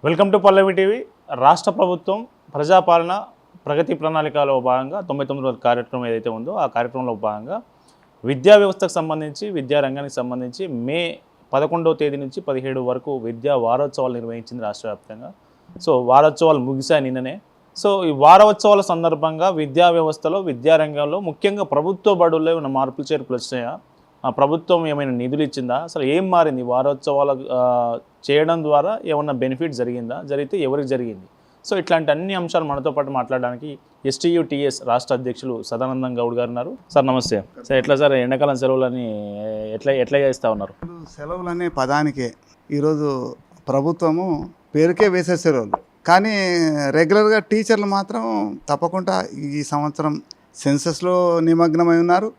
Welcome to Pallavi TV. రాష్ట్ర ప్రభుత్వం ప్రజాపాలన ప్రగతి ప్రణాళికలో భాగంగా 99 రోజుల కార్యక్రమం ఏదైతే ఉందో ఆ కార్యక్రమంలో భాగంగా విద్యా వ్యవస్థకు సంబంధించి విద్యారంగానికి సంబంధించి మే 11వ తేదీ నుంచి 17 వరకు విద్యా వారోత్సవాలు నిర్వహించింది రాష్ట్ర వ్యాప్తంగా. సో వారోత్సవాలు ముగిశాయి నిన్ననే. సో ఈ వారోత్సవాల సందర్భంగా విద్యా వ్యవస్థలో విద్యారంగంలో ముఖ్యంగా ప్రభుత్వ బడుల్లో ఉన్న మార్పులు చేర్పులు వచ్చాయా, ఆ ప్రభుత్వం ఏమైనా నిధులు ఇచ్చిందా, అసలు ఏం మారింది వారోత్సవాలు చేయడం ద్వారా ఏమన్నా బెనిఫిట్ జరిగిందా, జరిగితే ఎవరికి జరిగింది? సో ఇట్లాంటి అన్ని అంశాలు మనతో పాటు మాట్లాడడానికి STUTS రాష్ట్ర అధ్యక్షులు సదానందం గౌడ్ గారు ఉన్నారు. సార్ నమస్తే. సార్ ఎట్లా సార్ ఎండాకాలం సెలవులని ఎట్లా చేస్తూ ఉన్నారు? సెలవులు అనే పదానికే ఈరోజు ప్రభుత్వము పేరుకే వేసే సెలవులు, కానీ రెగ్యులర్గా టీచర్లు మాత్రం తప్పకుండా ఈ సంవత్సరం సెన్సస్లో నిమగ్నమై ఉన్నారు.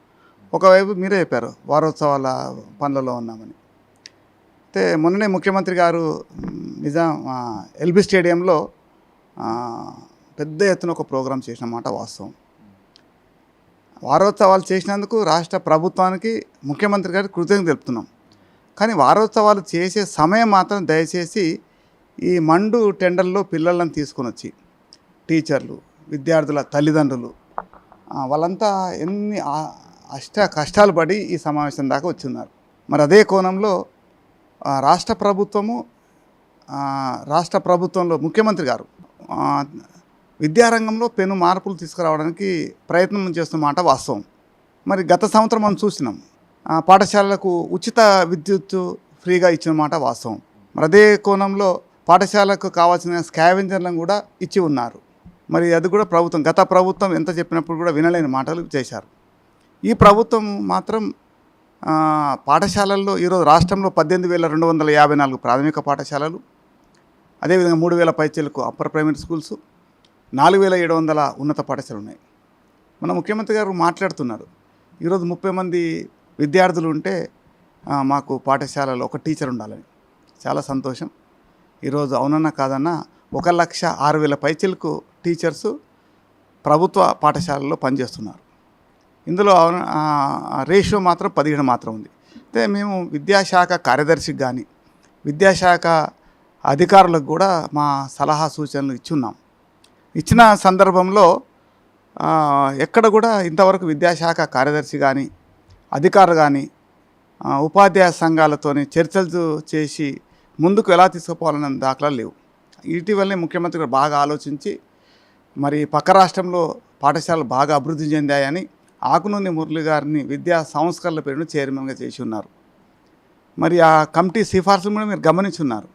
ఒకవైపు మీరే చెప్పారు వారోత్సవాల పనులలో ఉన్నామని. అయితే మొన్ననే ముఖ్యమంత్రి గారు LB స్టేడియంలో పెద్ద ఎత్తున ఒక ప్రోగ్రాం చేసిన మాట వాస్తవం. వారోత్సవాలు చేసినందుకు రాష్ట్ర ప్రభుత్వానికి ముఖ్యమంత్రి గారికి కృతజ్ఞతలు తెలుపుతున్నాం. కానీ వారోత్సవాలు చేసే సమయం మాత్రం దయచేసి ఈ మండు టెండర్లో పిల్లలను తీసుకొని వచ్చి టీచర్లు, విద్యార్థుల తల్లిదండ్రులు వాళ్ళంతా ఎన్ని కష్టాలు పడి ఈ సమావేశం దాకా వచ్చున్నారు. మరి అదే కోణంలో రాష్ట్ర ప్రభుత్వంలో ముఖ్యమంత్రి గారు విద్యారంగంలో పెను మార్పులు తీసుకురావడానికి ప్రయత్నం చేస్తున్న మాట వాస్తవం. మరి గత సంవత్సరం మనం చూసినాం, పాఠశాలలకు ఉచిత విద్యుత్ ఫ్రీగా ఇచ్చిన మాట వాస్తవం. మరి అదే కోణంలో పాఠశాలకు కావాల్సిన స్కావెంజర్లను కూడా ఇచ్చి ఉన్నారు. మరి అది కూడా గత ప్రభుత్వం ఎంత చెప్పినప్పుడు కూడా వినలేని మాటలు చేశారు. ఈ ప్రభుత్వం మాత్రం పాఠశాలల్లో ఈరోజు రాష్ట్రంలో 18,254 ప్రాథమిక పాఠశాలలు, అదేవిధంగా 3,000 పైచీలకు అప్పర్ ప్రైమరీ స్కూల్స్, 4,700 ఉన్నత పాఠశాలలు ఉన్నాయి. మన ముఖ్యమంత్రి గారు మాట్లాడుతున్నారు, ఈరోజు 30 మంది విద్యార్థులు ఉంటే మాకు పాఠశాలలో ఒక టీచర్ ఉండాలని. చాలా సంతోషం. ఈరోజు అవునన్నా కాదన్నా 1,06,000 పైచీలకు టీచర్సు ప్రభుత్వ పాఠశాలల్లో పనిచేస్తున్నారు. ఇందులో రేషియో మాత్రం 17 మాత్రం ఉంది. అయితే మేము విద్యాశాఖ కార్యదర్శికి కానీ విద్యాశాఖ అధికారులకు కూడా మా సలహా సూచనలు ఇచ్చిన సందర్భంలో ఎక్కడ కూడా ఇంతవరకు విద్యాశాఖ కార్యదర్శి కానీ అధికారులు కానీ ఉపాధ్యాయ సంఘాలతో చర్చలు చేసి ముందుకు ఎలా తీసుకుపోవాలనే దాఖలాలు లేవు. ఇటీవలనే ముఖ్యమంత్రి గారు బాగా ఆలోచించి మరి పక్క రాష్ట్రంలో పాఠశాలలు బాగా అభివృద్ధి చెందాయని ఆకునూని మురళి గారిని విద్యా సంస్కరణల పేరును చైర్మన్గా చేసి ఉన్నారు. మరి ఆ కమిటీ సిఫార్సులు కూడా మీరు గమనించున్నారు.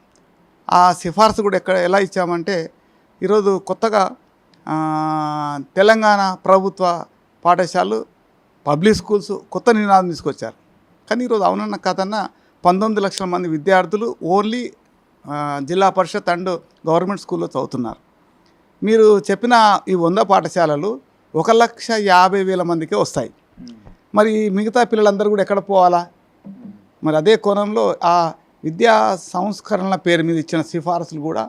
ఆ సిఫార్సు కూడా ఎలా ఇచ్చామంటే ఈరోజు కొత్తగా తెలంగాణ ప్రభుత్వ పాఠశాలలు పబ్లిక్ స్కూల్స్ కొత్త నినాదం తీసుకొచ్చారు. కానీ ఈరోజు అవునన్న కాదన్నా 19 లక్షల మంది విద్యార్థులు ఓన్లీ జిల్లా పరిషత్ అండ్ గవర్నమెంట్ స్కూల్లో చదువుతున్నారు. మీరు చెప్పిన ఈ 100 పాఠశాలలు 1,50,000 మందికే వస్తాయి. మరి మిగతా పిల్లలందరూ కూడా ఎక్కడ పోవాలా? మరి అదే కోణంలో ఆ విద్యా సంస్కరణల పేరు మీద ఇచ్చిన సిఫార్సులు కూడా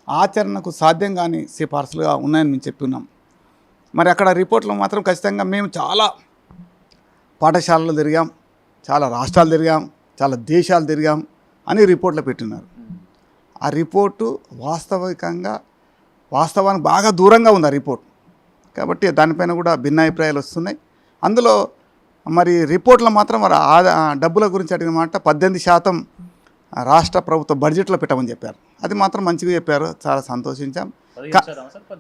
ఆచరణకు సాధ్యం కాని సిఫార్సులుగా ఉన్నాయని మేము చెప్పినాం. మరి అక్కడ రిపోర్ట్లో మాత్రం ఖచ్చితంగా మేము చాలా పాఠశాలలు తిరిగాం, చాలా రాష్ట్రాలు తిరిగాం, చాలా దేశాలు తిరిగాం అని రిపోర్ట్లో పెట్టినారు. ఆ రిపోర్టు వాస్తవానికి బాగా దూరంగా ఉంది ఆ రిపోర్ట్. కాబట్టి దానిపైన కూడా భిన్నాభిప్రాయాలు వస్తున్నాయి. అందులో మరి రిపోర్ట్లో మాత్రం మరి డబ్బుల గురించి అడిగిన మాట 18% రాష్ట్ర ప్రభుత్వ బడ్జెట్లో పెట్టమని చెప్పారు. అది మాత్రం మంచిగా చెప్పారు, చాలా సంతోషించాం.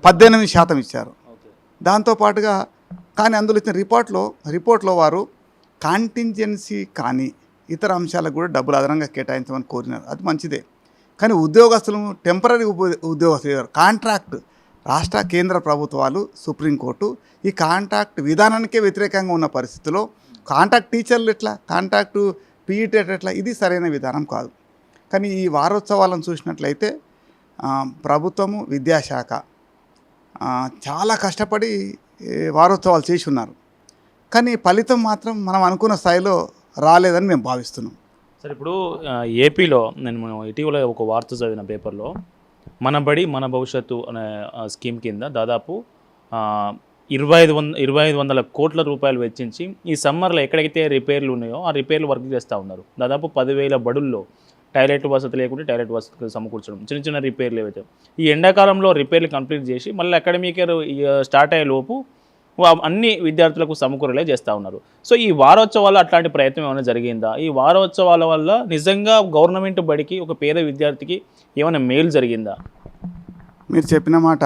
18% ఇచ్చారు. దాంతోపాటుగా కానీ అందులో ఇచ్చిన రిపోర్ట్లో వారు కాంటింజెన్సీ కానీ ఇతర అంశాలకు కూడా డబ్బులు అదనంగా కేటాయించమని కోరినారు. అది మంచిదే. కానీ ఉద్యోగస్తులు టెంపరీ ఉద్యోగస్తులు కాంట్రాక్ట్ రాష్ట్ర కేంద్ర ప్రభుత్వాలు సుప్రీంకోర్టు ఈ కాంట్రాక్ట్ విధానానికే వ్యతిరేకంగా ఉన్న పరిస్థితిలో కాంట్రాక్ట్ టీచర్లు ఎట్లా, కాంట్రాక్టు పీఈటీ ఎట్లా, ఇది సరైన విధానం కాదు. కానీ ఈ వారోత్సవాలను చూసినట్లయితే ప్రభుత్వము విద్యాశాఖ చాలా కష్టపడి వారోత్సవాలు చేసి ఉన్నారు. కానీ ఫలితం మాత్రం మనం అనుకున్న స్థాయిలో రాలేదని మేము భావిస్తున్నాం. సార్ ఇప్పుడు ఏపీలో నేను ఇటీవల ఒక వార్త చదివిన పేపర్లో మన బడి మన భవిష్యత్తు అనే స్కీమ్ కింద దాదాపు 2,500 కోట్ల రూపాయలు వెచ్చించి ఈ సమ్మర్లో ఎక్కడైతే రిపేర్లు ఉన్నాయో ఆ రిపేర్లు వర్క్ చేస్తూ ఉన్నారు. దాదాపు 10,000 బడుల్లో టాయిలెట్ వసతి లేకుంటే టాయిలెట్ వసతి సమకూర్చడం, చిన్న చిన్న రిపేర్లు ఏవైతే ఈ ఎండాకాలంలో రిపేర్లు కంప్లీట్ చేసి మళ్ళీ అకాడమిక్ ఇయర్ స్టార్ట్ అయ్యే లోపు అన్ని విద్యార్థులకు సమకూరలే చేస్తూ ఉన్నారు. సో ఈ వారోత్సవాలు అట్లాంటి ప్రయత్నం ఏమైనా జరిగిందా? ఈ వారోత్సవాల వల్ల నిజంగా గవర్నమెంట్ బడికి ఒక పేద విద్యార్థికి ఏమైనా మేలు జరిగిందా? మీరు చెప్పిన మాట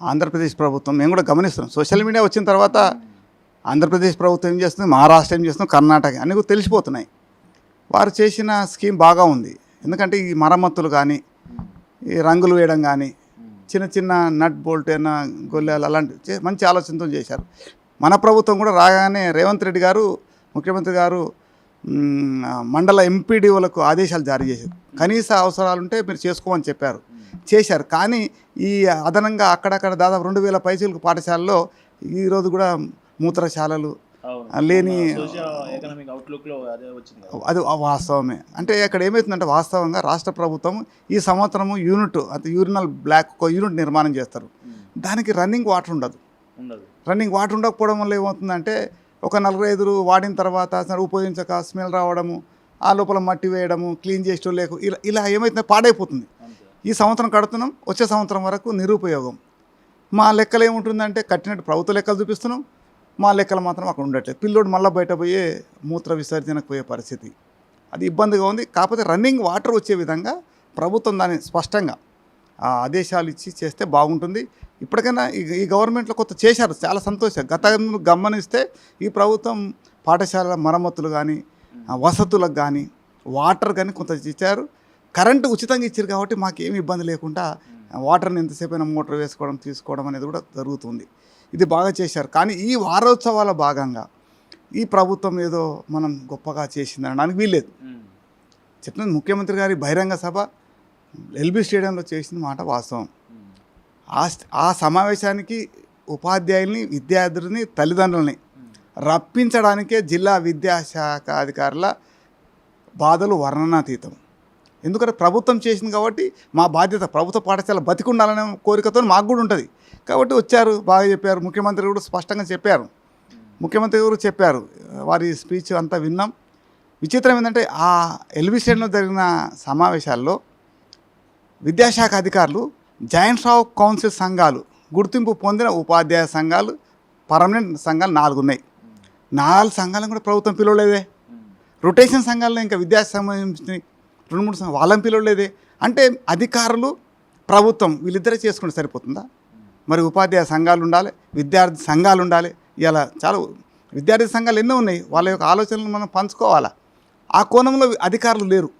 ఆంధ్రప్రదేశ్ ప్రభుత్వం మేము కూడా గమనిస్తున్నాం. సోషల్ మీడియా వచ్చిన తర్వాత ఆంధ్రప్రదేశ్ ప్రభుత్వం ఏం చేస్తుంది, మహారాష్ట్ర ఏం చేస్తుంది, కర్ణాటక అన్నీ కూడా తెలిసిపోతున్నాయి. వారు చేసిన స్కీమ్ బాగా ఉంది. ఎందుకంటే ఈ మరమ్మతులు కానీ, ఈ రంగులు వేయడం కానీ, చిన్న చిన్న నట్ బోల్ట్ అయినా గొల్లెలు అలాంటి మంచి ఆలోచనతో చేశారు. మన ప్రభుత్వం కూడా రాగానే రేవంత్ రెడ్డి గారు ముఖ్యమంత్రి గారు మండల ఎంపీడీఓలకు ఆదేశాలు జారీ చేశారు. కనీస అవసరాలుంటే మీరు చేసుకోమని చెప్పారు, చేశారు. కానీ ఈ అదనంగా అక్కడక్కడ దాదాపు 2000 పైసలకు పాఠశాలలో ఈరోజు కూడా మూత్రశాలలు లేని అది వాస్తవమే. అంటే అక్కడ ఏమవుతుందంటే వాస్తవంగా రాష్ట్ర ప్రభుత్వం ఈ సంవత్సరము యూనిట్ అంటే యూరినల్ బ్లాక్ ఒక యూనిట్ నిర్మాణం చేస్తారు. దానికి రన్నింగ్ వాటర్ ఉండదు. రన్నింగ్ వాటర్ ఉండకపోవడం వల్ల ఏమవుతుందంటే ఒక 4-5 వాడిన తర్వాత ఉపయోగించక స్మెల్ రావడము, ఆ లోపల మట్టి వేయడము, క్లీన్ చేసడం లేకు ఇలా ఏమైతుందో పాడైపోతుంది. ఈ సంవత్సరం కడుతున్నాం, వచ్చే సంవత్సరం వరకు నిరుపయోగం. మా లెక్కలు ఏముంటుందంటే కట్టినట్టు ప్రభుత్వ లెక్కలు చూపిస్తున్నాం, మా లెక్కలు మాత్రం అక్కడ ఉండట్లేదు. పిల్లోడు మళ్ళీ బయట పోయే మూత్ర విసర్జనకు పోయే పరిస్థితి, అది ఇబ్బందిగా ఉంది. కాకపోతే రన్నింగ్ వాటర్ వచ్చే విధంగా ప్రభుత్వం దాన్ని స్పష్టంగా ఆదేశాలు ఇచ్చి చేస్తే బాగుంటుంది. ఇప్పటికైనా ఈ గవర్నమెంట్లో కొత్త చేశారు, చాలా సంతోషం. గతంలో గమనిస్తే ఈ ప్రభుత్వం పాఠశాలల మరమ్మతులు కానీ, వసతులకు కానీ, వాటర్ కానీ కొంత ఇచ్చారు. కరెంటు ఉచితంగా ఇచ్చారు కాబట్టి మాకేమి ఇబ్బంది లేకుండా వాటర్ని ఎంతసేపు అయినా మోటార్ వేసుకోవడం తీసుకోవడం అనేది కూడా జరుగుతుంది. ఇది బాగా చేశారు. కానీ ఈ వారోత్సవాల భాగంగా ఈ ప్రభుత్వం ఏదో మనం గొప్పగా చేసింది అనడానికి వీల్లేదు. చెప్తుంది ముఖ్యమంత్రి గారి బహిరంగ సభ ఎల్బీ స్టేడియంలో చేసిన మాట వాస్తవం. ఆ సమావేశానికి ఉపాధ్యాయుల్ని, విద్యార్థులని, తల్లిదండ్రులని రప్పించడానికే జిల్లా విద్యాశాఖ అధికారుల బాధలు వర్ణనాతీతం. ఎందుకంటే ప్రభుత్వం చేసింది కాబట్టి మా బాధ్యత, ప్రభుత్వ పాఠశాల బతికుండాలనే కోరికతో మాకు కూడా ఉంటుంది కాబట్టి వచ్చారు, బాగా చెప్పారు. ముఖ్యమంత్రి కూడా స్పష్టంగా చెప్పారు. ముఖ్యమంత్రి గారు చెప్పారు, వారి స్పీచ్ అంతా విన్నాం. విచిత్రం ఏంటంటే ఆ ఎల్బీ స్టేడియంలో జరిగిన సమావేశాల్లో విద్యాశాఖ అధికారులు జాయింట్స్ ఆఫ్ కౌన్సిల్ సంఘాలు, గుర్తింపు పొందిన ఉపాధ్యాయ సంఘాలు, పర్మనెంట్ సంఘాలు 4 ఉన్నాయి. 4 సంఘాలను కూడా ప్రభుత్వం పిలవలేదే. రొటేషన్ సంఘాలను ఇంకా విద్యాశాఖ సంబంధించిన 2-3 సంఘాలు వాళ్ళని పిలవలేదే. అంటే అధికారులు ప్రభుత్వం వీళ్ళిద్దరే చేసుకుంటే సరిపోతుందా? మరి ఉపాధ్యాయ సంఘాలు ఉండాలి, విద్యార్థి సంఘాలు ఉండాలి. ఇలా చాలా విద్యార్థి సంఘాలు ఎన్నో ఉన్నాయి, వాళ్ళ యొక్క ఆలోచనలు మనం పంచుకోవాలా. ఆ కోణంలో అధికారులు లేరు.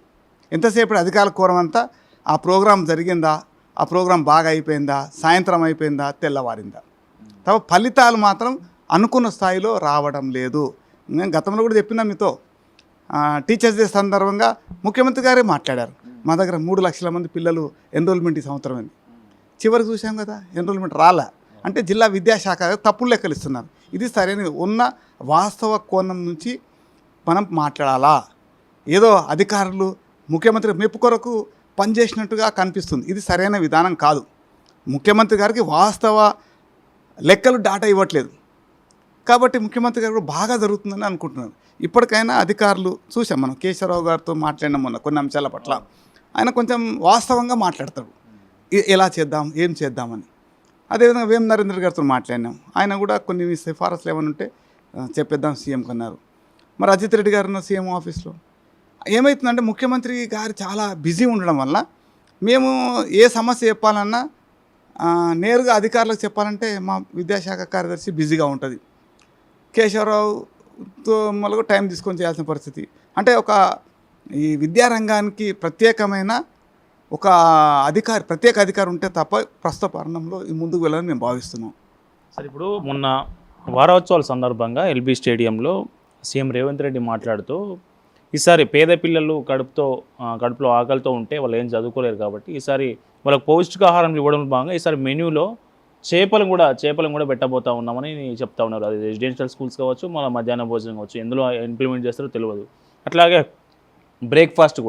ఎంతసేపు అధికారుల కోణం అంతా ఆ ప్రోగ్రాం జరిగిందా, ఆ ప్రోగ్రాం బాగా అయిపోయిందా, సాయంత్రం అయిపోయిందా, తెల్లవారిందా, తప్ప ఫలితాలు మాత్రం అనుకున్న స్థాయిలో రావడం లేదు. నేను గతంలో కూడా చెప్పినా మీతో, టీచర్స్ డే సందర్భంగా ముఖ్యమంత్రి గారే మాట్లాడారు. మా దగ్గర 3 లక్షల మంది పిల్లలు ఎన్రోల్మెంట్ ఈ సంవత్సరం అయింది. చివరికి చూసాం కదా ఎన్రోల్మెంట్ రాలే. అంటే జిల్లా విద్యాశాఖ తప్పులు లెక్కలు ఇస్తున్నారు. ఇది సరైన ఉన్న వాస్తవ కోణం నుంచి మనం మాట్లాడాలా. ఏదో అధికారులు ముఖ్యమంత్రి మెప్పు కొరకు పనిచేసినట్టుగా కనిపిస్తుంది. ఇది సరైన విధానం కాదు. ముఖ్యమంత్రి గారికి వాస్తవ లెక్కలు డాటా ఇవ్వట్లేదు కాబట్టి ముఖ్యమంత్రి గారు బాగా జరుగుతుందని అనుకుంటున్నారు. ఇప్పటికైనా అధికారులు చూసాం, మనం కేశవరావు గారితో మాట్లాడినాం మొన్న కొన్ని అంశాల పట్ల. ఆయన కొంచెం వాస్తవంగా మాట్లాడతాడు, ఎలా చేద్దాం, ఏం చేద్దామని. అదేవిధంగా వేం నరేంద్ర గారితో మాట్లాడినాం, ఆయన కూడా కొన్ని సిఫారసులు ఏమైనా ఉంటే చెప్పేద్దాం సీఎంకి అన్నారు. మరి అజిత్ రెడ్డి గారు ఉన్న సీఎం ఆఫీస్లో ఏమవుతుందంటే ముఖ్యమంత్రి గారు చాలా బిజీ ఉండడం వల్ల మేము ఏ సమస్య చెప్పాలన్నా నేరుగా అధికారులకు చెప్పాలంటే మా విద్యాశాఖ కార్యదర్శి బిజీగా ఉంటుంది. కేశవరావుతో మళ్ళీ టైం తీసుకొని చేయాల్సిన పరిస్థితి. అంటే ఒక ఈ విద్యారంగానికి ప్రత్యేకమైన ఒక అధికారి, ప్రత్యేక అధికారి ఉంటే తప్ప ప్రస్తుత పరిణామంలో ముందుకు వెళ్ళాలని మేము భావిస్తున్నాం. సార్, ఇప్పుడు మొన్న వారోత్సవాల సందర్భంగా ఎల్బీ స్టేడియంలో సీఎం రేవంత్ రెడ్డి మాట్లాడుతూ ఈసారి పేద పిల్లలు కడుపులో ఆకలితో ఉంటే వాళ్ళు ఏం చదువుకోలేరు కాబట్టి ఈసారి వాళ్ళకి పౌష్టికాహారం ఇవ్వడం భాగంగా ఈసారి మెన్యూలో చేపలను కూడా పెట్టబోతా ఉన్నామని చెప్తా ఉన్నారు. అది రెసిడెన్షియల్ స్కూల్స్ కావచ్చు, మళ్ళీ మధ్యాహ్న భోజనం కావచ్చు, ఎందులో ఇంప్లిమెంట్ చేస్తారో తెలియదు. అట్లాగే బ్రేక్ఫాస్ట్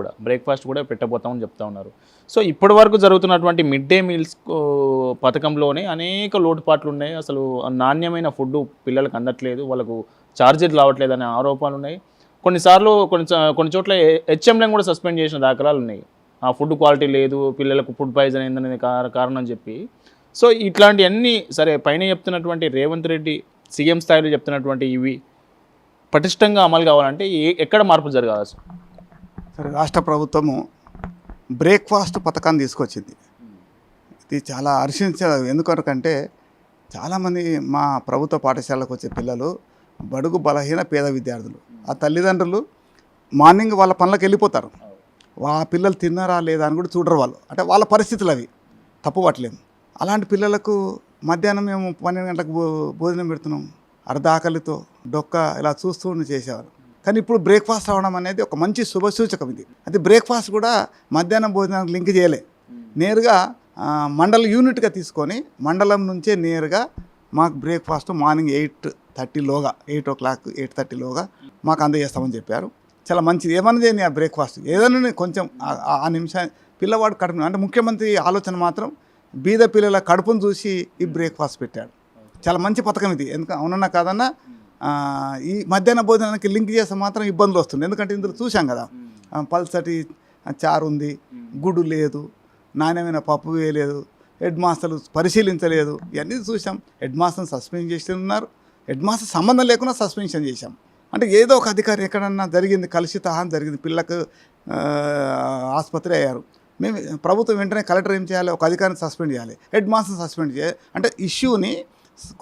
కూడా పెట్టబోతామని చెప్తా ఉన్నారు. సో ఇప్పటి వరకు జరుగుతున్నటువంటి మిడ్ డే మీల్స్ పథకంలోనే అనేక లోటుపాట్లు ఉన్నాయి. అసలు నాణ్యమైన ఫుడ్ పిల్లలకు అందట్లేదు, వాళ్ళకు ఛార్జీలు రావట్లేదు అనే ఆరోపణలు ఉన్నాయి. కొన్నిసార్లు కొన్ని చోట్ల హెచ్ఎంలను కూడా సస్పెండ్ చేసిన దాఖలాలు ఉన్నాయి. ఆ ఫుడ్ క్వాలిటీ లేదు, పిల్లలకు ఫుడ్ పాయిజన్ అయిందనే కారణం చెప్పి. సో ఇట్లాంటివన్నీ సరే పైన చెప్తున్నటువంటి రేవంత్ రెడ్డి సీఎం స్థాయిలో చెప్తున్నటువంటి ఇవి పటిష్టంగా అమలు కావాలంటే ఎక్కడ మార్పు జరగాలి సార్? సరే, రాష్ట్ర ప్రభుత్వము బ్రేక్ఫాస్ట్ పథకాన్ని తీసుకొచ్చింది. ఇది చాలా హర్షించారు. ఎందుకంటే చాలామంది మా ప్రభుత్వ పాఠశాలకు వచ్చే పిల్లలు బడుగు బలహీన పేద విద్యార్థులు. ఆ తల్లిదండ్రులు మార్నింగ్ వాళ్ళ పనులకు వెళ్ళిపోతారు. ఆ పిల్లలు తిన్నారా లేదా అని కూడా చూడరు వాళ్ళు. అంటే వాళ్ళ పరిస్థితులు అవి, తప్పు పట్టలేము. అలాంటి పిల్లలకు మధ్యాహ్నం మేము 12 గంటలకు భోజనం పెడుతున్నాం. అర్ధాకలితో డొక్క ఇలా చూస్తూ చేసేవారు. కానీ ఇప్పుడు బ్రేక్ఫాస్ట్ అవ్వడం అనేది ఒక మంచి శుభసూచకం. ఇది అది బ్రేక్ఫాస్ట్ కూడా మధ్యాహ్నం భోజనానికి లింక్ చేయలే, నేరుగా మండల యూనిట్గా తీసుకొని మండలం నుంచే నేరుగా మాకు బ్రేక్ఫాస్ట్ మార్నింగ్ 8:30లోగా 8 o'clock 8:30లోగా మాకు అందజేస్తామని చెప్పారు. చాలా మంచిది. ఏమన్నా చేయని ఆ బ్రేక్ఫాస్ట్ ఏదైనా కొంచెం ఆ నిమిషం పిల్లవాడు కడుపు, అంటే ముఖ్యమంత్రి ఆలోచన మాత్రం బీద పిల్లల కడుపును చూసి ఈ బ్రేక్ఫాస్ట్ పెట్టాడు. చాలా మంచి పథకం ఇది. అవునన్నా కాదన్నా ఈ మధ్యాహ్న భోజనానికి లింక్ చేస్తే మాత్రం ఇబ్బందులు వస్తుంది. ఎందుకంటే ఇందులో చూసాం కదా, పల్సటి చారు ఉంది, గుడ్డు లేదు, నాణ్యమైన పప్పు వేయలేదు, హెడ్ మాస్టర్లు పరిశీలించలేదు, ఇవన్నీ చూసాం. హెడ్ మాస్టర్ని సస్పెండ్ చేసి ఉన్నారు. హెడ్ మాస్టర్ సంబంధం లేకుండా సస్పెన్షన్ చేశాం. అంటే ఏదో ఒక అధికారి ఎక్కడన్నా జరిగింది, కలుషిత హాని జరిగింది, పిల్లకు ఆసుపత్రి అయ్యారు. మేము ప్రభుత్వం వెంటనే కలెక్టర్ ఏం చేయాలి, ఒక అధికారిని సస్పెండ్ చేయాలి, హెడ్ మాస్టర్ని సస్పెండ్ చేయాలి. అంటే ఇష్యూని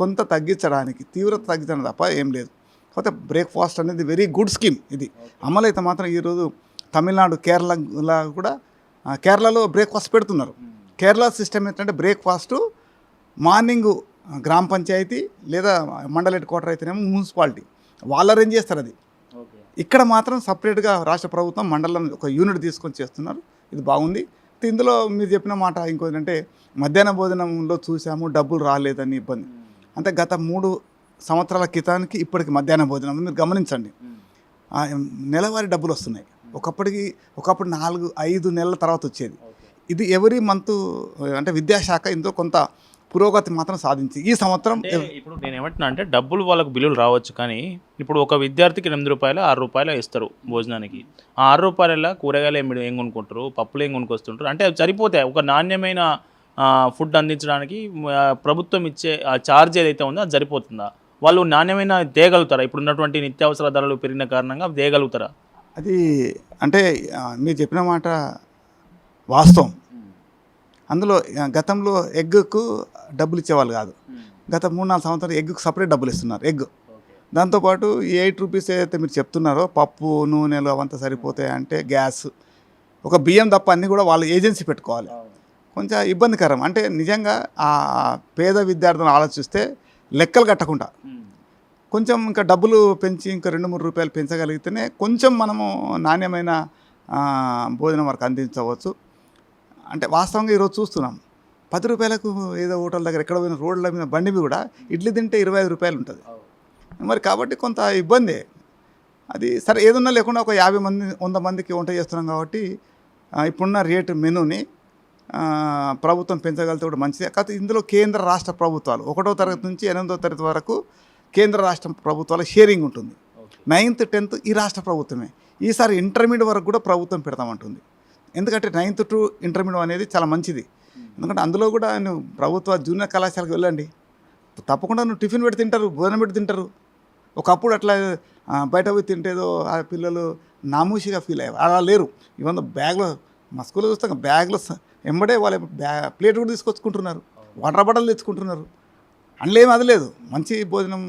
కొంత తగ్గించడానికి, తీవ్రత తగ్గించడం తప్ప ఏం లేదు. కాకపోతే బ్రేక్ఫాస్ట్ అనేది వెరీ గుడ్ స్కీమ్. ఇది అమలు అయితే మాత్రం ఈరోజు తమిళనాడు, కేరళలో కూడా కేరళలో బ్రేక్ఫాస్ట్ పెడుతున్నారు. కేరళ సిస్టమ్ ఏంటంటే బ్రేక్ఫాస్టు మార్నింగు గ్రామ పంచాయతీ లేదా మండల హెడ్ క్వార్టర్ అయితేనేమో మున్సిపాలిటీ వాళ్ళు అరేంజ్ చేస్తారు. అది ఇక్కడ మాత్రం సపరేట్గా రాష్ట్ర ప్రభుత్వం మండలం ఒక యూనిట్ తీసుకొని చేస్తున్నారు. ఇది బాగుంది. ఇందులో మీరు చెప్పిన మాట ఇంకోటంటే మధ్యాహ్న భోజనంలో చూసాము డబ్బులు రాలేదని ఇబ్బంది. అంటే గత 3 సంవత్సరాల క్రితానికి ఇప్పటికి మధ్యాహ్న భోజనం మీరు గమనించండి, నెలవారీ డబ్బులు వస్తున్నాయి. ఒకప్పుడు 4-5 నెలల తర్వాత వచ్చేది. ఇది ఎవరీ మంత్, అంటే విద్యాశాఖ ఇందులో కొంత పురోగతి మాత్రం సాధించి ఈ సంవత్సరం. ఇప్పుడు నేను ఏమంటున్నా అంటే డబ్బులు వాళ్ళకు బిల్లులు రావచ్చు, కానీ ఇప్పుడు ఒక విద్యార్థికి 8 రూపాయలు 6 రూపాయలు ఇస్తారు భోజనానికి. ఆ 6 రూపాయల కూరగాయలు ఏం కొనుక్కుంటారు, పప్పులు ఏం కొనుక్కొస్తుంటారు. అంటే అవి సరిపోతాయి ఒక నాణ్యమైన ఫుడ్ అందించడానికి? ప్రభుత్వం ఇచ్చే ఆ ఛార్జ్ ఏదైతే ఉందో అది సరిపోతుందా? వాళ్ళు నాణ్యమైన తేయగలుగుతారా? ఇప్పుడు ఉన్నటువంటి నిత్యావసర ధరలు పెరిగిన కారణంగా తేయగలుగుతారా? అది అంటే మీరు చెప్పిన మాట వాస్తవం. అందులో గతంలో ఎగ్కు డబ్బులు ఇచ్చేవాళ్ళు కాదు. గత 3-4 సంవత్సరాలు ఎగ్కు సపరేట్ డబ్బులు ఇస్తున్నారు. ఎగ్ దాంతోపాటు ఈ 8 రూపీస్ ఏదైతే మీరు చెప్తున్నారో పప్పు నూనెలు అవంతా సరిపోతాయి అంటే గ్యాస్, ఒక బియ్యం తప్ప అన్నీ కూడా వాళ్ళు ఏజెన్సీ పెట్టుకోవాలి. కొంచెం ఇబ్బందికరం. అంటే నిజంగా ఆ పేద విద్యార్థులను ఆలోచిస్తే లెక్కలు కట్టకుండా కొంచెం ఇంకా డబ్బులు పెంచి ఇంకా 2-3 రూపాయలు పెంచగలిగితేనే కొంచెం మనము నాణ్యమైన భోజనం వరకు అందించవచ్చు. అంటే వాస్తవంగా ఈరోజు చూస్తున్నాం 10 రూపాయలకు ఏదో హోటల్ దగ్గర ఎక్కడ పోయిన రోడ్ల మీద బండి మీద కూడా ఇడ్లీ తింటే 25 రూపాయలు ఉంటుంది. మరి కాబట్టి కొంత ఇబ్బంది. అది సరే ఏదన్నా లేకుండా ఒక 50 మంది 100 మందికి వంట చేస్తున్నాం కాబట్టి ఇప్పుడున్న రేటు మెనూని ప్రభుత్వం పెంచగలిగితే కూడా మంచిదే. కాకపోతే ఇందులో కేంద్ర రాష్ట్ర ప్రభుత్వాలు 1వ తరగతి నుంచి 8వ తరగతి వరకు కేంద్ర రాష్ట్ర ప్రభుత్వాల షేరింగ్ ఉంటుంది. 9th 10th ఈ రాష్ట్ర ప్రభుత్వమే. ఈసారి ఇంటర్మీడియట్ వరకు కూడా ప్రభుత్వం పెడతామంటుంది. ఎందుకంటే 9th to ఇంటర్మీడియట్ అనేది చాలా మంచిది. ఎందుకంటే అందులో కూడా నువ్వు ప్రభుత్వ జూనియర్ కళాశాలకు వెళ్ళండి, తప్పకుండా నువ్వు టిఫిన్ పెట్టి తింటారు, భోజనం పెట్టి తింటారు. ఒకప్పుడు అట్లా బయట పోయి తింటేదో ఆ పిల్లలు నామూషిగా ఫీల్ అయ్యారు. అలా లేరు. ఇవన్న బ్యాగ్లో మా స్కూల్లో చూస్తాం, బ్యాగ్లో ఎంబడే వాళ్ళ ప్లేట్ కూడా తీసుకొచ్చుకుంటున్నారు, వాటర్ బాటిల్ తెచ్చుకుంటున్నారు. అందులో ఏం అది లేదు. మంచి భోజనం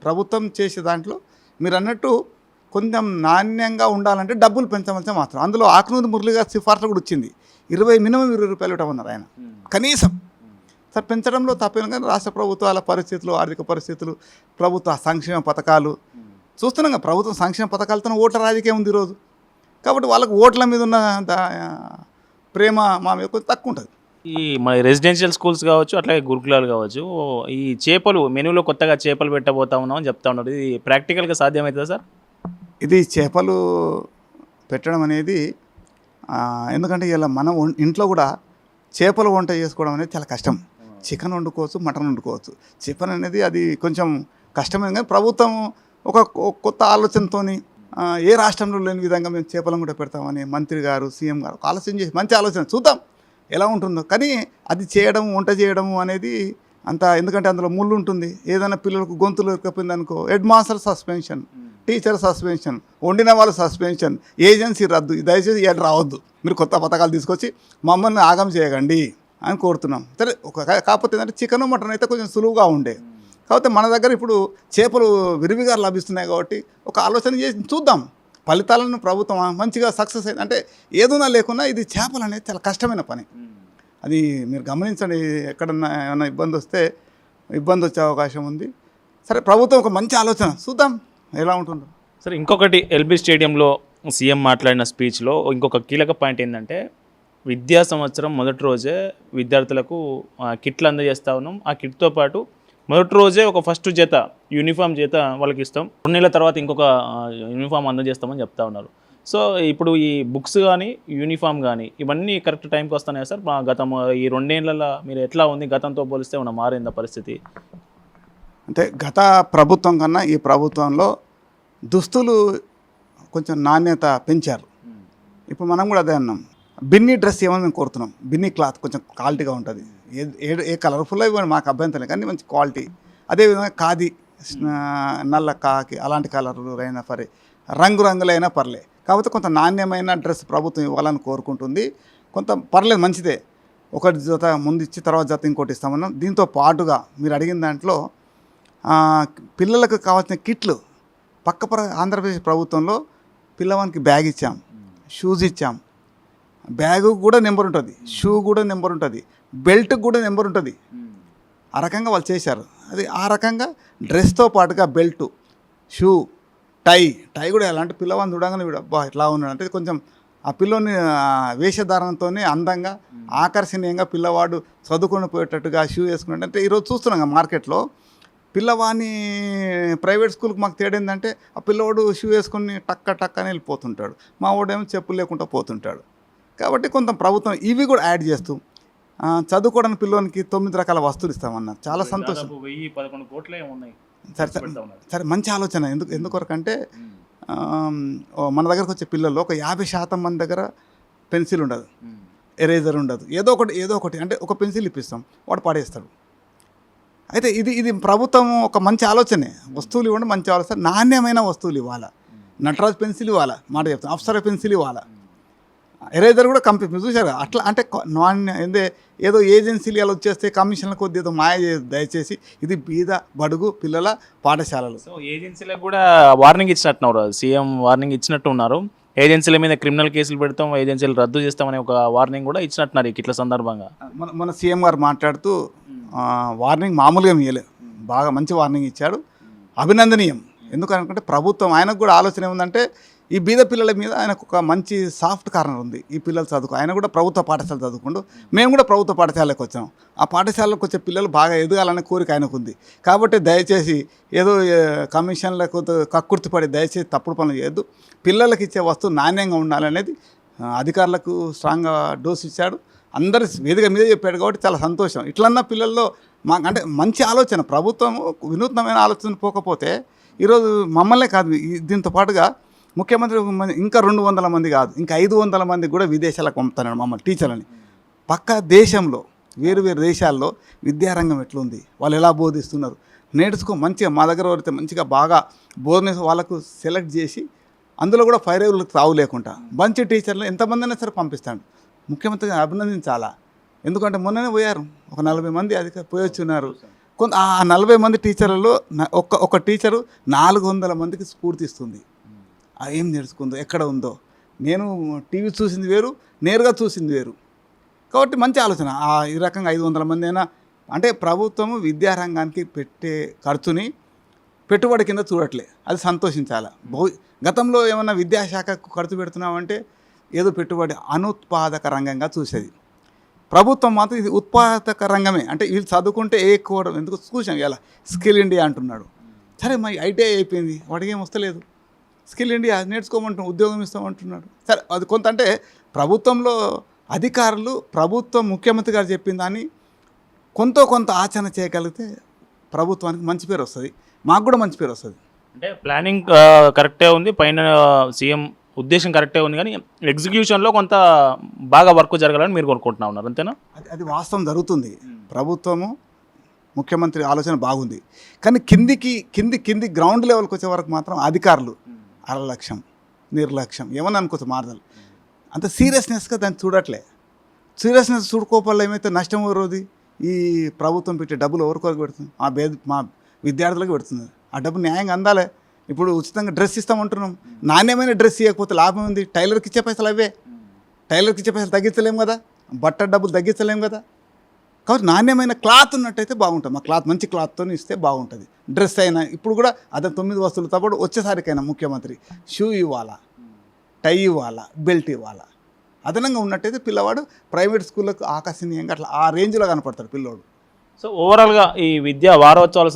ప్రభుత్వం చేసే దాంట్లో మీరు అన్నట్టు కొంచెం నాణ్యంగా ఉండాలంటే డబ్బులు పెంచవలసిన మాత్రం. అందులో ఆకునూరి మురళి గారి సిఫార్సు కూడా వచ్చింది, మినిమం 20 రూపాయలు ఇవ్వమన్నారు ఆయన కనీసం. సార్ పెంచడంలో తప్పేం, కానీ రాష్ట్ర ప్రభుత్వాల పరిస్థితులు, ఆర్థిక పరిస్థితులు, ప్రభుత్వ సంక్షేమ పథకాలు చూస్తున్నాం. ప్రభుత్వం సంక్షేమ పథకాలతో ఓట్ల రాజకీయం ఉంది ఈరోజు. కాబట్టి వాళ్ళకు ఓట్ల మీద ఉన్న ప్రేమ మా మీద కొంచెం తక్కువ ఉంటుంది. ఈ మన రెసిడెన్షియల్ స్కూల్స్ కావచ్చు, అట్లాగే గురుకులాలు కావచ్చు, ఈ చేపలు మెనూలో కొత్తగా చేపలు పెట్టబోతా ఉన్నామని చెప్తా ఉన్నారు. ఇది ప్రాక్టికల్గా సాధ్యమవుతుందా సార్? ఇది చేపలు పెట్టడం అనేది ఎందుకంటే ఇలా మనం ఇంట్లో కూడా చేపలు వంట చేసుకోవడం అనేది చాలా కష్టం. చికెన్ వండుకోవచ్చు, మటన్ వండుకోవచ్చు. చికెన్ అనేది అది కొంచెం కష్టమైన, కానీ ప్రభుత్వం ఒక కొత్త ఆలోచనతో ఏ రాష్ట్రంలో లేని విధంగా మేము చేపలను కూడా పెడతామని మంత్రి గారు సీఎం గారు ఆలోచన చేసి మంచి ఆలోచన చూద్దాం ఎలా ఉంటుందో. కానీ అది చేయడం వంట చేయడము అనేది అంత, ఎందుకంటే అందులో ముళ్ళు ఉంటుంది. ఏదైనా పిల్లలకు గొంతులు ఎక్కపోయింది అనుకో head master suspension, teacher suspension, వండిన వాళ్ళు సస్పెన్షన్, ఏజెన్సీ రద్దు. దయచేసి ఏడు రావద్దు, మీరు కొత్త పథకాలు తీసుకొచ్చి మమ్మల్ని ఆగం చేయకండి అని కోరుతున్నాం. సరే కాకపోతే ఏంటంటే చికెన్ మటన్ అయితే కొంచెం సులువుగా ఉండే, కాకపోతే మన దగ్గర ఇప్పుడు చేపలు విరివిగా లభిస్తున్నాయి కాబట్టి ఒక ఆలోచన చేసి చూద్దాం. ఫలితాలను ప్రభుత్వం మంచిగా సక్సెస్ అయింది అంటే ఏదైనా లేకున్నా ఇది చేపలు అనేది చాలా కష్టమైన పని. అది మీరు గమనించండి, ఎక్కడన్నా ఏమైనా ఇబ్బంది వచ్చే అవకాశం ఉంది. సరే ప్రభుత్వం ఒక మంచి ఆలోచన, చూద్దాం ఎలా ఉంటుందో. సరే ఇంకొకటి, ఎల్బీ స్టేడియంలో సీఎం మాట్లాడిన స్పీచ్లో ఇంకొక కీలక పాయింట్ ఏంటంటే విద్యా సంవత్సరం మొదటి రోజే విద్యార్థులకు కిట్లు అందజేస్తా ఉన్నాం. ఆ కిట్తో పాటు మొదటి రోజే ఒక ఫస్ట్ జత యూనిఫామ్ చేత వాళ్ళకి ఇస్తాం, 2 నెలల తర్వాత ఇంకొక యూనిఫామ్ అందజేస్తామని చెప్తా ఉన్నారు. సో ఇప్పుడు ఈ బుక్స్ కానీ యూనిఫామ్ కానీ ఇవన్నీ కరెక్ట్ టైంకి వస్తున్నాయా సార్? గతం ఈ 2 నెలల మీరు ఎట్లా ఉంది, గతంతో పోలిస్తే ఉన్న మారిందా పరిస్థితి? అంటే గత ప్రభుత్వం కన్నా ఈ ప్రభుత్వంలో దుస్తులు కొంచెం నాణ్యత పెంచారు. ఇప్పుడు మనం కూడా అదే అన్నాం, బిన్నీ డ్రెస్ ఏమని మేము కోరుతున్నాం. బిన్నీ క్లాత్ కొంచెం క్వాలిటీగా ఉంటుంది, ఏ కలర్ఫుల్ ఇవ్వండి మాకు అభ్యంతరం, కానీ మంచి క్వాలిటీ. అదేవిధంగా ఖాదీ, నల్ల కాకి అలాంటి కలర్లు అయినా సరే, రంగులైనా పర్లే, కాకపోతే కొంత నాణ్యమైన డ్రెస్ ప్రభుత్వం ఇవ్వాలని కోరుకుంటుంది. కొంత పర్లేదు, మంచిదే. ఒకటి జత ముందు ఇచ్చి తర్వాత జత ఇంకోటి ఇస్తామన్నాం. దీంతో పాటుగా మీరు అడిగిన దాంట్లో పిల్లలకు కావాల్సిన కిట్లు ఆంధ్రప్రదేశ్ ప్రభుత్వంలో పిల్లవానికి బ్యాగ్ ఇచ్చాం, షూస్ ఇచ్చాం. బ్యాగు కూడా నెంబర్ ఉంటుంది, షూ కూడా నెంబర్ ఉంటుంది, బెల్ట్కి కూడా నెంబర్ ఉంటుంది. ఆ రకంగా వాళ్ళు చేశారు. అది ఆ రకంగా డ్రెస్తో పాటుగా బెల్టు, షూ, టై కూడా ఎలాంటి పిల్లవాడిని చూడగానే వీడు అబ్బా ఇట్లా ఉన్నాడు అంటే కొంచెం ఆ పిల్లోని వేషధారణతోనే అందంగా ఆకర్షణీయంగా పిల్లవాడు చదువుకొని పోయేటట్టుగా షూ వేసుకున్నాడు. అంటే ఈరోజు చూస్తున్నాం మార్కెట్లో పిల్లవాడిని ప్రైవేట్ స్కూల్కి మాకు తేడేందంటే ఆ పిల్లవాడు షూ వేసుకొని టక్క అని వెళ్ళిపోతుంటాడు, మా వాడేమో చెప్పులు లేకుండా పోతుంటాడు. కాబట్టి కొంత ప్రభుత్వం ఇవి కూడా యాడ్ చేస్తూ చదువుకోవడానికి పిల్లవానికి 9 రకాల వస్తువులు ఇస్తామన్నారు. చాలా సంతోషం. 10-11 కోట్లే ఉన్నాయి. సరే మంచి ఆలోచన. ఎందుకొరకంటే మన దగ్గరకు వచ్చే పిల్లల్లో ఒక 50% మంది దగ్గర పెన్సిల్ ఉండదు, ఎరేజర్ ఉండదు, ఏదో ఒకటి అంటే ఒక పెన్సిల్ ఇప్పిస్తాం, వాడు పడేస్తాడు. అయితే ఇది ప్రభుత్వం ఒక మంచి ఆలోచనే. వస్తువులు ఇవ్వండి, మంచి ఆలోచన, నాణ్యమైన వస్తువులు ఇవ్వాలా. నటరాజ్ పెన్సిల్ ఇవ్వాలా, మాట చెప్తాం, అప్సరా పెన్సిల్ ఇవ్వాలా, ఎరేజర్ కూడా కంపెనీ చూసారు. అట్లా అంటే ఏదో ఏజెన్సీలు ఇలా వచ్చేస్తే కమిషన్ల కొద్ది ఏదో మాయ దయచేసి ఇది బీద బడుగు పిల్లల పాఠశాలలు. సో ఏజెన్సీలకు కూడా వార్నింగ్ ఇచ్చినట్టున్నారు, సీఎం వార్నింగ్ ఇచ్చినట్టు ఉన్నారు. ఏజెన్సీల మీద క్రిమినల్ కేసులు పెడతాం, ఏజెన్సీలు రద్దు చేస్తామనే ఒక వార్నింగ్ కూడా ఇచ్చినట్టున్నారు ఈ కిట్ల సందర్భంగా. మన సీఎం గారు మాట్లాడుతూ వార్నింగ్ మామూలుగా ఇవ్వలేదు, బాగా మంచి వార్నింగ్ ఇచ్చాడు, అభినందనీయం. ఎందుకంటే ప్రభుత్వం ఆయనకు కూడా ఆలోచన ఏముందంటే ఈ బీద పిల్లల మీద ఆయనకు ఒక మంచి సాఫ్ట్ కార్నర్ ఉంది. ఈ పిల్లలు ఆయన కూడా ప్రభుత్వ పాఠశాల చదువుకుంటూ, మేము కూడా ప్రభుత్వ పాఠశాలకు వచ్చాం. ఆ పాఠశాలకు వచ్చే పిల్లలు బాగా ఎదగాలనే కోరిక ఆయనకు ఉంది. కాబట్టి దయచేసి ఏదో కమిషన్లకు కక్కుర్తిపడి దయచేసి తప్పుడు పనులు చేయొద్దు, పిల్లలకు ఇచ్చే వస్తువు నాణ్యంగా ఉండాలనేది అధికారులకు స్ట్రాంగ్గా డోస్ ఇచ్చాడు. అందరు వేదిక మీద చెప్పాడు కాబట్టి చాలా సంతోషం. ఇట్లన్నా పిల్లల్లో అంటే మంచి ఆలోచన. ప్రభుత్వం వినూత్నమైన ఆలోచన పోకపోతే ఈరోజు మమ్మల్నే కాదు, దీంతో పాటుగా ముఖ్యమంత్రి ఇంకా 200 మంది కాదు, ఇంకా 500 మంది కూడా విదేశాలకు పంపుతున్నాడు మమ్మల్ని టీచర్లని. పక్క దేశంలో వేరు దేశాల్లో విద్యారంగం ఎట్లుంది, వాళ్ళు ఎలా బోధిస్తున్నారు మంచిగా మా దగ్గర ఎవరైతే మంచిగా బాగా బోధన వాళ్ళకు సెలెక్ట్ చేసి అందులో కూడా 5 రోజులకు తావు లేకుండా మంచి టీచర్లు ఎంతమంది అయినా సరే పంపిస్తాడు. ముఖ్యమంత్రిగా అభినందించాలా. ఎందుకంటే మొన్ననే పోయారు, ఒక 40 మంది పోయి వచ్చున్నారు. ఆ 40 మంది టీచర్లలో ఒక టీచరు 400 మందికి స్ఫూర్తిస్తుంది. ఏం నేర్చుకుందో, ఎక్కడ ఉందో. నేను టీవీ చూసింది వేరు, నేరుగా చూసింది వేరు. కాబట్టి మంచి ఆలోచన. ఈ రకంగా 500 మంది అయినా అంటే ప్రభుత్వము విద్యారంగానికి పెట్టే ఖర్చుని పెట్టుబడి కింద చూడట్లే, అది సంతోషించాలి. గతంలో ఏమన్నా విద్యాశాఖకు ఖర్చు పెడుతున్నామంటే ఏదో పెట్టుబడి అనుత్పాదక రంగంగా చూసేది. ప్రభుత్వం మాత్రం ఇది ఉత్పాదక రంగమే. అంటే వీళ్ళు చదువుకుంటే ఎక్కువ ఎందుకు చూసాం, ఇలా స్కిల్ ఇండియా అంటున్నాడు. సరే మరి ఐటీఐ అయిపోయింది, వాడికి ఏం వస్తలేదు, స్కిల్ ఇండియా నేర్చుకోమంటున్నాడు, ఉద్యోగం ఇస్తామంటున్నాడు. సరే అది కొంత అంటే ప్రభుత్వంలో అధికారులు ప్రభుత్వం ముఖ్యమంత్రి గారు చెప్పిన దాన్ని కొంత ఆచరణ చేయగలిగితే ప్రభుత్వానికి మంచి పేరు వస్తుంది, మాకు కూడా మంచి పేరు వస్తుంది. అంటే ప్లానింగ్ కరెక్టే ఉంది, పైన సీఎం ఉద్దేశం కరెక్టే ఉంది, కానీ ఎగ్జిక్యూషన్లో కొంత బాగా వర్క్ జరగాలని మీరు కోరుకుంటున్నా ఉన్నారు, అంతేనా? అది వాస్తవం జరుగుతుంది. ప్రభుత్వము ముఖ్యమంత్రి ఆలోచన బాగుంది, కానీ కింది గ్రౌండ్ లెవెల్కి వచ్చే వరకు మాత్రం అధికారులు అలక్ష్యం, నిర్లక్ష్యం ఏమని అనుకోవచ్చు మారదలు, అంత సీరియస్నెస్గా దాన్ని చూడట్లే. సీరియస్నెస్ చూడుకోపల్లో ఏమైతే నష్టం ఎవరోది, ఈ ప్రభుత్వం పెట్టే డబ్బులు ఎవరికొరకు పెడుతుంది, మా విద్యార్థులకు పెడుతుంది. ఆ డబ్బు న్యాయంగా అందాలే. ఇప్పుడు ఉచితంగా డ్రెస్ ఇస్తామంటున్నాం, నాణ్యమైన డ్రెస్ ఇవ్వకపోతే లాభం ఉంది. టైలర్కి ఇచ్చే పైసలు అవే, టైలర్కి ఇచ్చే పైసలు తగ్గించలేము కదా, బట్ట డబ్బులు తగ్గించలేము కదా. కాబట్టి నాణ్యమైన క్లాత్ ఉన్నట్టయితే బాగుంటుంది. మా క్లాత్ మంచి క్లాత్తో ఇస్తే బాగుంటుంది. డ్రెస్ అయినా ఇప్పుడు కూడా అదే 9 వస్తువులతో పాటు వచ్చేసరికైనా ముఖ్యమంత్రి షూ ఇవ్వాలా, టై ఇవ్వాలా, బెల్ట్ ఇవ్వాలా. అదనంగా ఉన్నట్టయితే పిల్లవాడు ప్రైవేట్ స్కూళ్ళకు ఆకర్షణీయంగా అట్లా ఆ రేంజ్లో కనపడతాడు పిల్లోడు. సో ఓవరాల్గా ఈ విద్యా వారోత్సవాల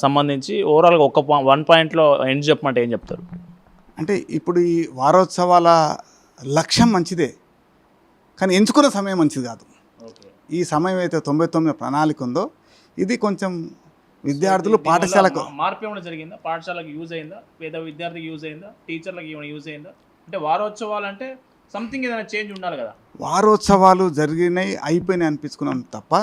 సంబంధించి ఓవరాల్గా ఒక 1 పాయింట్లో ఎండ్ చెప్పమంటే ఏం చెప్తారు? అంటే ఇప్పుడు ఈ వారోత్సవాల లక్ష్యం మంచిదే, కానీ ఎంచుకున్న సమయం మంచిది కాదు. ఈ సమయం అయితే 99 ప్రణాళిక ఉందో ఇది కొంచెం విద్యార్థులు పాఠశాలకు మార్పు ఏమైనా జరిగిందా? పాఠశాలకు యూజ్ అయిందా, పేద విద్యార్థికి యూజ్ అయిందా, టీచర్లకు ఏమైనా యూజ్ అయిందా? అంటే వారోత్సవాలు అంటే సంథింగ్ ఏదైనా చేంజ్ ఉండాలి కదా. వారోత్సవాలు జరిగినాయి అయిపోయినాయి అనిపించుకున్నాం తప్ప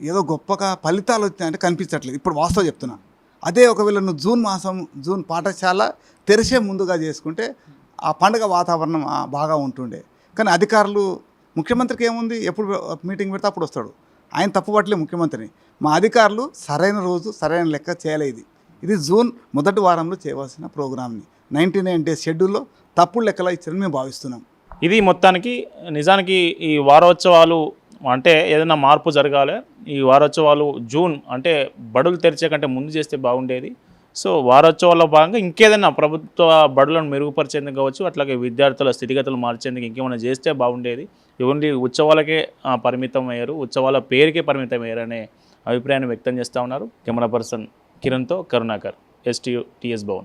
ఏదో గొప్పగా ఫలితాలు వచ్చాయంటే కనిపించట్లేదు. ఇప్పుడు వాస్తవం చెప్తున్నా. అదే ఒకవేళ నువ్వు జూన్ పాఠశాల తెరిచే ముందుగా చేసుకుంటే ఆ పండుగ వాతావరణం బాగా ఉంటుండే. కానీ అధికారులు, ముఖ్యమంత్రికి ఏముంది, ఎప్పుడు మీటింగ్ పెడితే అప్పుడు వస్తాడు, ఆయన తప్పు పట్టలే ముఖ్యమంత్రిని. మా అధికారులు సరైన రోజు సరైన లెక్క చేయలేదు. ఇది జూన్ మొదటి వారంలో చేయవలసిన ప్రోగ్రామ్ని 99 డేస్ షెడ్యూల్లో తప్పుడు లెక్కలా ఇచ్చారని మేము భావిస్తున్నాం. ఇది మొత్తానికి నిజానికి ఈ వారోత్సవాలు అంటే ఏదైనా మార్పు జరగాలి. ఈ వారోత్సవాలు జూన్ అంటే బడులు తెరిచే కంటే ముందు చేస్తే బాగుండేది. సో వారోత్సవాల్లో భాగంగా ఇంకేదైనా ప్రభుత్వ బడులను మెరుగుపరిచేందుకు కావచ్చు, అట్లాగే విద్యార్థుల స్థితిగతులు మార్చేందుకు ఇంకేమైనా చేస్తే బాగుండేది. ఓన్లీ ఉత్సవాలకే పరిమితం అయ్యారు, ఉత్సవాల పేరుకే పరిమితం అయ్యారు అనే అభిప్రాయాన్ని వ్యక్తం చేస్తూ ఉన్నారు. కెమెరా పర్సన్ కిరణ్తో కరుణాకర్, STU TS భవన్.